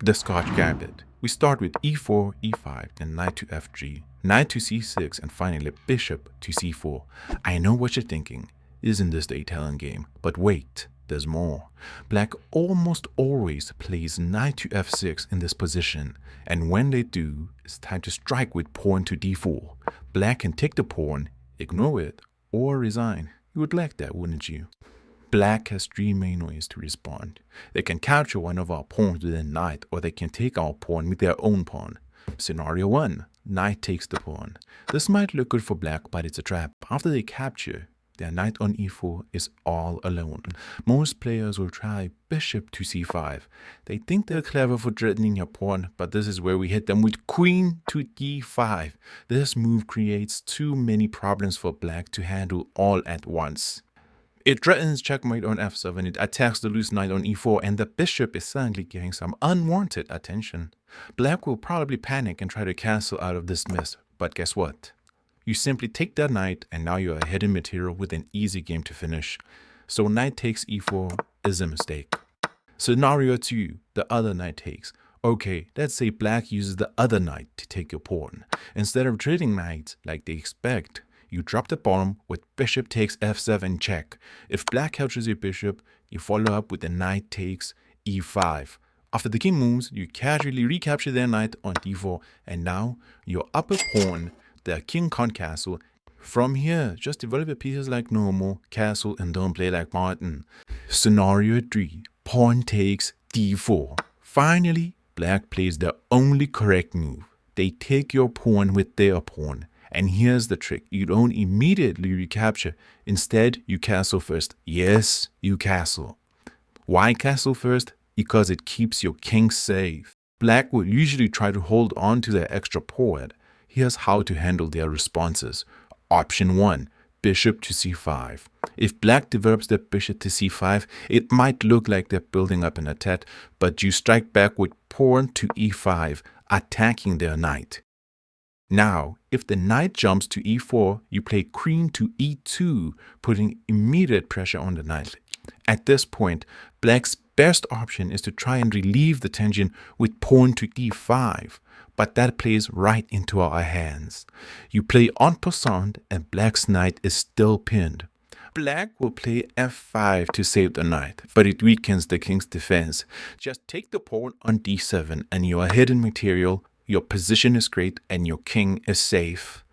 The Scotch Gambit. We start with e4, e5, then knight to f3, knight to c6, and finally bishop to c4. I know what you're thinking. Isn't this the Italian game? But wait, there's more. Black almost always plays knight to f6 in this position, and when they do, it's time to strike with pawn to d4. Black can take the pawn, ignore it, or resign. You would like that, wouldn't you? Black has three main ways to respond. They can capture one of our pawns with a knight, or they can take our pawn with their own pawn. Scenario 1. Knight takes the pawn. This might look good for black, but it's a trap. After they capture, their knight on e4 is all alone. Most players will try bishop to c5. They think they're clever for threatening your pawn, but this is where we hit them with queen to d5. This move creates too many problems for black to handle all at once. It threatens checkmate on f7, it attacks the loose knight on e4, and the bishop is suddenly getting some unwanted attention. Black will probably panic and try to cancel out of this mess, but guess what? You simply take that knight, and now you're ahead in material with an easy game to finish. So knight takes e4 is a mistake. Scenario 2, the other knight takes. Okay, let's say black uses the other knight to take your pawn. Instead of trading knights like they expect, you drop the bottom with bishop takes f7 check. If black captures your bishop, you follow up with the knight takes e5. After the king moves, you casually recapture their knight on d4, and now your upper pawn, the king can't castle. From here, just develop your pieces like normal, castle, and don't play like Martin. Scenario 3, pawn takes d4. Finally, black plays the only correct move. They take your pawn with their pawn. And here's the trick. You don't immediately recapture. Instead, you castle first. Yes, you castle. Why castle first? Because it keeps your king safe. Black will usually try to hold on to their extra pawn. Here's how to handle their responses. Option 1. Bishop to c5. If black develops their bishop to c5, it might look like they're building up an attack, but you strike back with pawn to e5, attacking their knight. Now, if the knight jumps to e4, you play queen to e2, putting immediate pressure on the knight. At this point, black's best option is to try and relieve the tension with pawn to d5, but that plays right into our hands. You play en passant and black's knight is still pinned. Black will play f5 to save the knight, but it weakens the king's defense. Just take the pawn on d7 and you are hidden material. Your position is great and your king is safe.